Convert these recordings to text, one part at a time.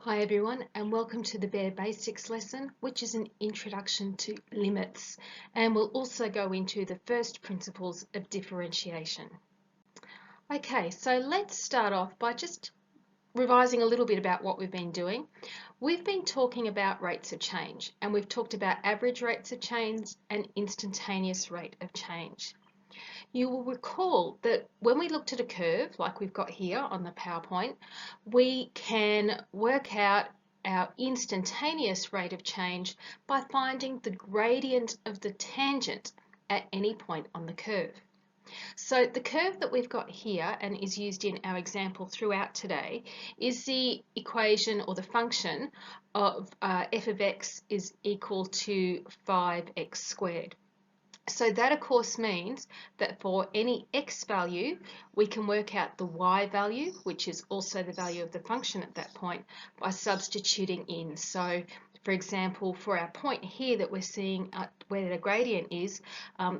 Hi everyone, and welcome to the Bare Basics lesson, which is an introduction to limits, and we'll also go into the first principles of differentiation. Okay, so let's start off by just revising a little bit about what we've been doing. We've been talking about rates of change, and we've talked about average rates of change and instantaneous rate of change. You will recall that when we looked at a curve, like we've got here on the PowerPoint, we can work out our instantaneous rate of change by finding the gradient of the tangent at any point on the curve. So the curve that we've got here and is used in our example throughout today is the equation or the function of f of x is equal to 5x squared. So that of course means that for any x value, we can work out the y value, which is also the value of the function at that point, by substituting in. So for example, for our point here that we're seeing where the gradient is,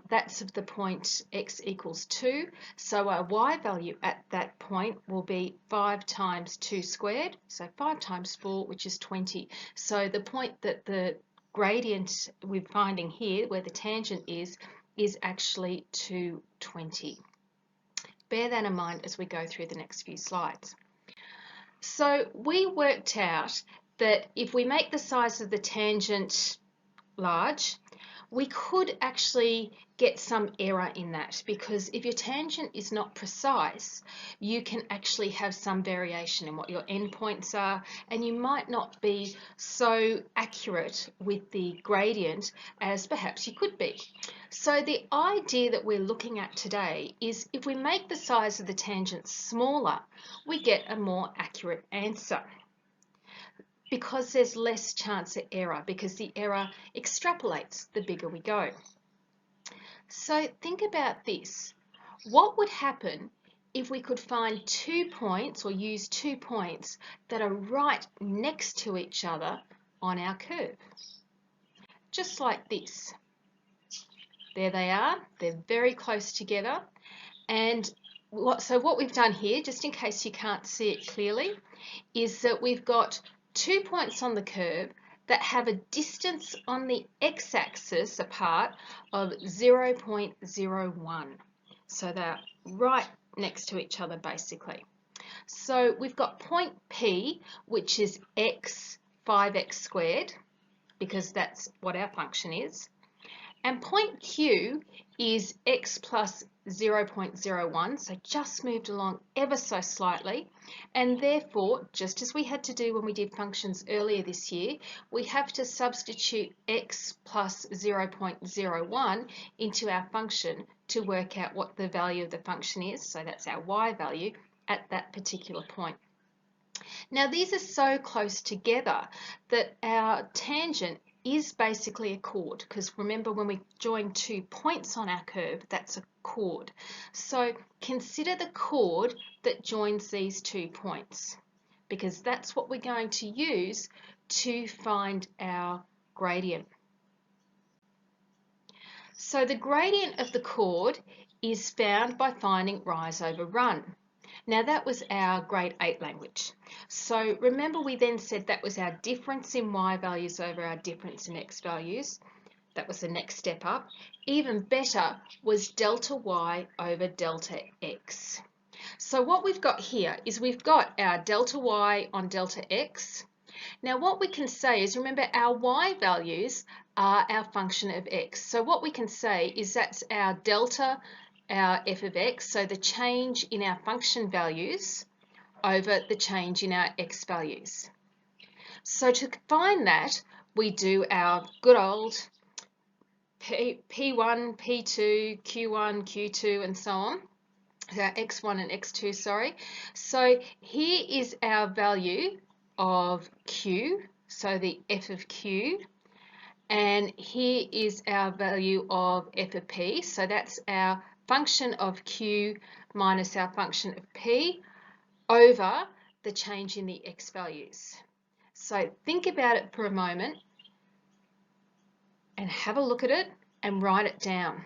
that's of the point x equals 2. So our y value at that point will be 5 times 2 squared, so 5 times 4, which is 20. So the point that the gradient we're finding here, where the tangent is actually 220. Bear that in mind as we go through the next few slides. So we worked out that if we make the size of the tangent large, we could actually get some error in that, because if your tangent is not precise, you can actually have some variation in what your endpoints are, and you might not be so accurate with the gradient as perhaps you could be. So the idea that we're looking at today is if we make the size of the tangent smaller, we get a more accurate answer, because there's less chance of error, because the error extrapolates the bigger we go. So think about this. What would happen if we could find 2 points, or use 2 points that are right next to each other on our curve? Just like this. There they are. They're very close together. And what we've done here, just in case you can't see it clearly, is that we've got 2 points on the curve that have a distance on the x-axis apart of 0.01. So they're right next to each other basically. So we've got point P, which is x 5x squared, because that's what our function is. And point Q is x plus 0.01, so just moved along ever so slightly, and therefore, just as we had to do when we did functions earlier this year, we have to substitute x plus 0.01 into our function to work out what the value of the function is, so that's our y value at that particular point. Now these are so close together that our tangent is basically a chord, because remember, when we join 2 points on our curve, that's a chord. So consider the chord that joins these 2 points, because that's what we're going to use to find our gradient. So the gradient of the chord is found by finding rise over run. Now that was our grade 8 language. So remember, we then said that was our difference in y values over our difference in x values. That was the next step up. Even better was delta y over delta x. So what we've got here is we've got our delta y on delta x. Now what we can say is, remember, our y values are our function of x. So what we can say is that's our delta, our f of x, so the change in our function values over the change in our x values. So to find that, we do our good old P1, P2, Q1, Q2, and so on. Our x1 and x2, sorry. So here is our value of q, so the f of q, and here is our value of f of p, so that's our function of q minus our function of p over the change in the x values. So think about it for a moment and have a look at it and write it down.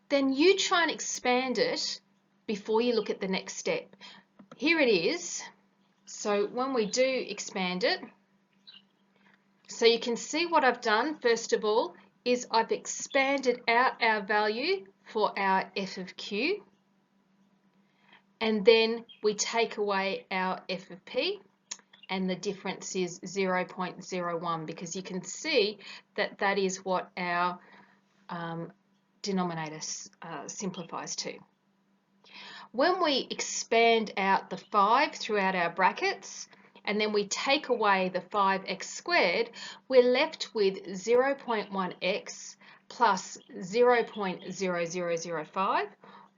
Then you try and expand it before you look at the next step. Here it is. So when we do expand it, so you can see what I've done first of all is I've expanded out our value for our f of q, and then we take away our f of p, and the difference is 0.01, because you can see that that is what our denominator simplifies to. When we expand out the 5 throughout our brackets, and then we take away the 5x squared, we're left with 0.1x plus 0.0005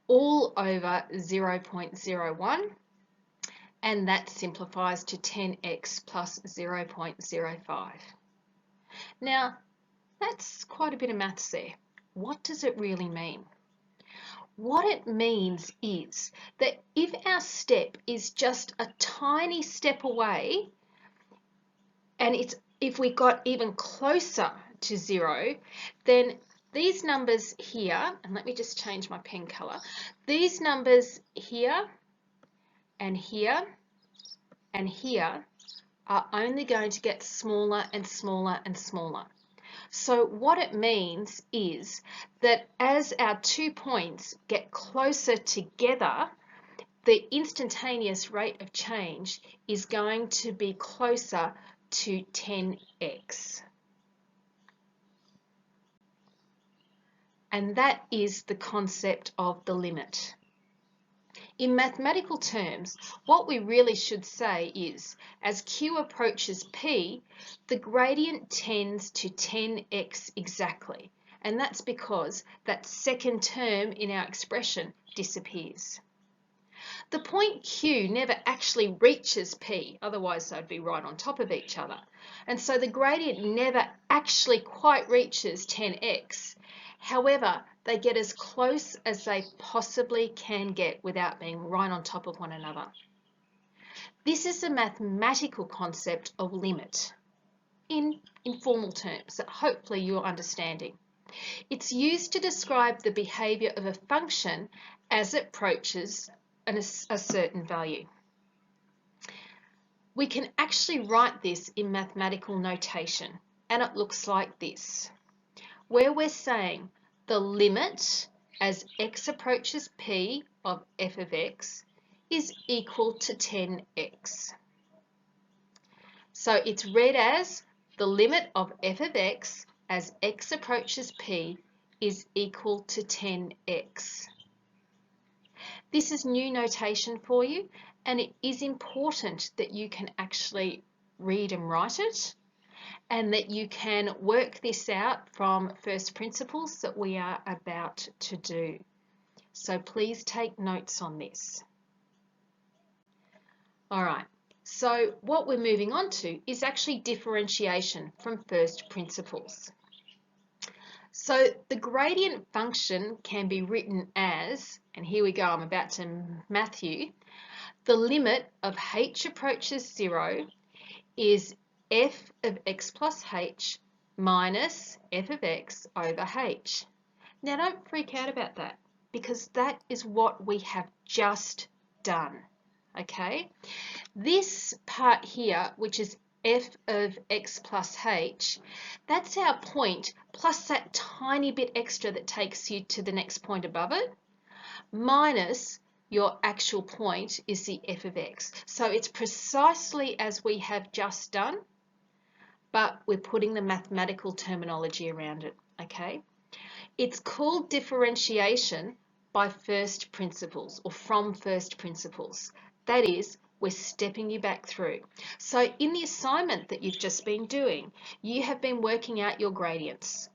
all over 0.01, and that simplifies to 10x plus 0.05. Now, that's quite a bit of maths there. What does it really mean? What it means is that if our step is just a tiny step away, and if we got even closer to 0, then these numbers here, and let me just change my pen colour, these numbers here and here and here are only going to get smaller and smaller and smaller. So what it means is that as our 2 points get closer together, the instantaneous rate of change is going to be closer to 10x. And that is the concept of the limit. In mathematical terms, what we really should say is, as q approaches p, the gradient tends to 10x exactly, and that's because that second term in our expression disappears. The point q never actually reaches p, otherwise they'd be right on top of each other, and so the gradient never actually quite reaches 10x. However, they get as close as they possibly can get without being right on top of one another. This is a mathematical concept of limit in informal terms that hopefully you're understanding. It's used to describe the behaviour of a function as it approaches a certain value. We can actually write this in mathematical notation, and it looks like this, where we're saying the limit as x approaches p of f of x is equal to 10x. So it's read as the limit of f of x as x approaches p is equal to 10x. This is new notation for you, and it is important that you can actually read and write it, and that you can work this out from first principles that we are about to do. So please take notes on this. All right, so what we're moving on to is actually differentiation from first principles. So the gradient function can be written as, and here we go, I'm about to math you, the limit of h approaches 0 is f of x plus h minus f of x over h. Now don't freak out about that, because that is what we have just done, okay? This part here, which is f of x plus h, that's our point plus that tiny bit extra that takes you to the next point above it, minus your actual point is the f of x. So it's precisely as we have just done, but we're putting the mathematical terminology around it, okay? It's called differentiation by first principles, or from first principles. That is, we're stepping you back through. So in the assignment that you've just been doing, you have been working out your gradients,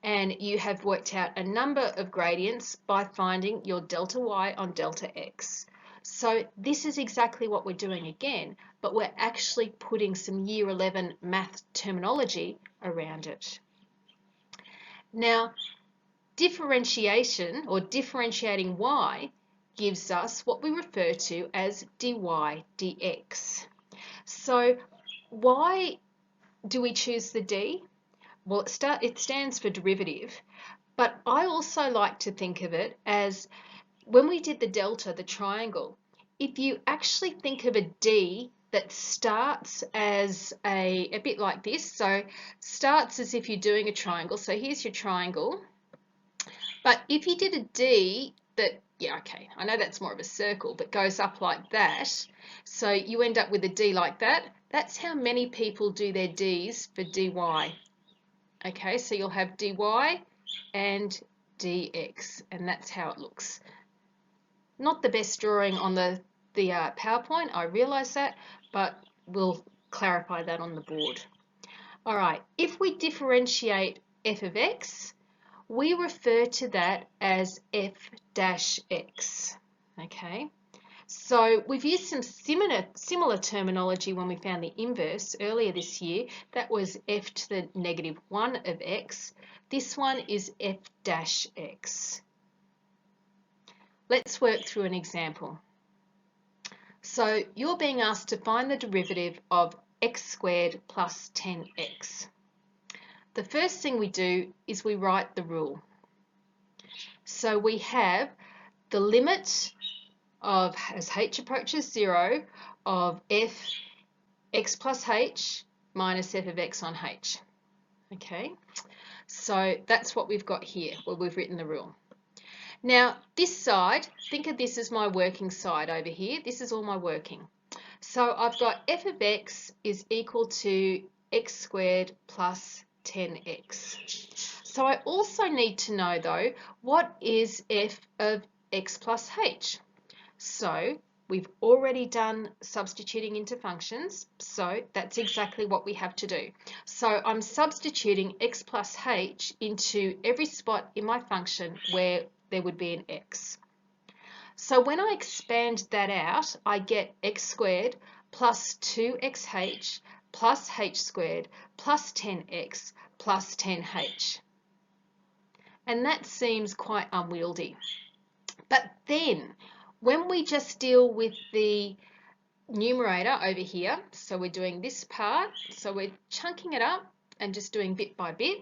and you have worked out a number of gradients by finding your delta y on delta x. So this is exactly what we're doing again, but we're actually putting some year 11 math terminology around it. Now, differentiation, or differentiating y, gives us what we refer to as dy dx. So why do we choose the d? Well, it stands for derivative, but I also like to think of it as, when we did the delta, the triangle, if you actually think of a d that starts as a bit like this. So starts as if you're doing a triangle. So here's your triangle. But if you did a D that, yeah, okay, I know that's more of a circle, but goes up like that, so you end up with a D like that. That's how many people do their Ds for dy. Okay, so you'll have dy and dx, and that's how it looks. Not the best drawing on the PowerPoint, I realise that, but we'll clarify that on the board. All right, if we differentiate f of x, we refer to that as f dash x. Okay, so we've used some similar terminology when we found the inverse earlier this year. That was f to the negative 1 of x. This one is f dash x. Let's work through an example. So you're being asked to find the derivative of x squared plus 10x. The first thing we do is we write the rule. So we have the limit of, as h approaches 0, of f x plus h minus f of x on h. Okay, so that's what we've got here, where we've written the rule. Now this side, think of this as my working side over here. This is all my working. So I've got f of x is equal to x squared plus 10x. So I also need to know though, what is f of x plus h? So we've already done substituting into functions, so that's exactly what we have to do. So I'm substituting x plus h into every spot in my function where there would be an x. So when I expand that out, I get x squared plus 2xh plus h squared plus 10x plus 10h. And that seems quite unwieldy. But then, when we just deal with the numerator over here, so we're doing this part, so we're chunking it up and just doing bit by bit.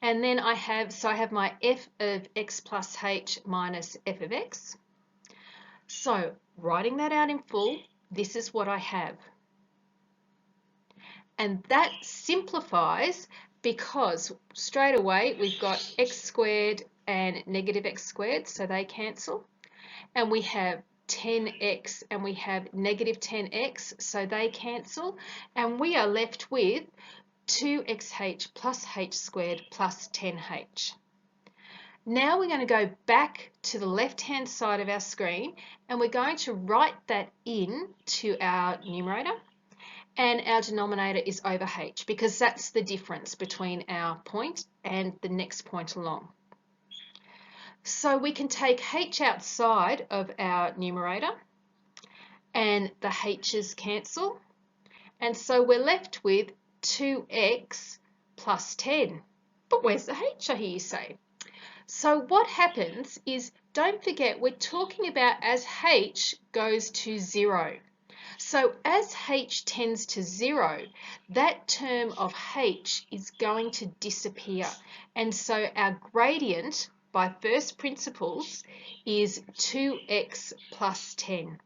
And then I have my f of x plus h minus f of x. So writing that out in full, this is what I have. And that simplifies because straight away we've got x squared and negative x squared, so they cancel. And we have 10x and we have negative 10x, so they cancel. And we are left with 2xh plus h squared plus 10h. Now we're going to go back to the left-hand side of our screen and we're going to write that in to our numerator, and our denominator is over h because that's the difference between our point and the next point along. So we can take h outside of our numerator and the h's cancel, and so we're left with 2x plus 10. But where's the h, I hear you say? So what happens is, don't forget, we're talking about as h goes to 0. So as h tends to 0, that term of h is going to disappear. And so our gradient by first principles is 2x plus 10.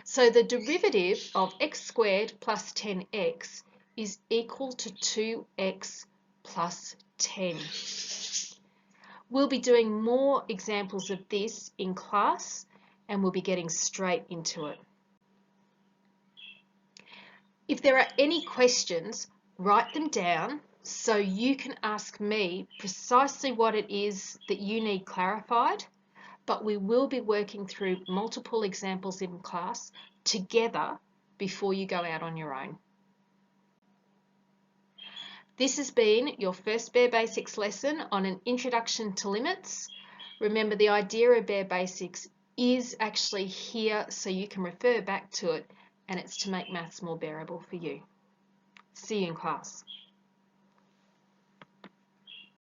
So the derivative of x squared plus 10x is equal to 2x plus 10. We'll be doing more examples of this in class and we'll be getting straight into it. If there are any questions, write them down so you can ask me precisely what it is that you need clarified, but we will be working through multiple examples in class together before you go out on your own. This has been your first Bare Basics lesson on an introduction to limits. Remember, the idea of Bare Basics is actually here so you can refer back to it, and it's to make maths more bearable for you. See you in class.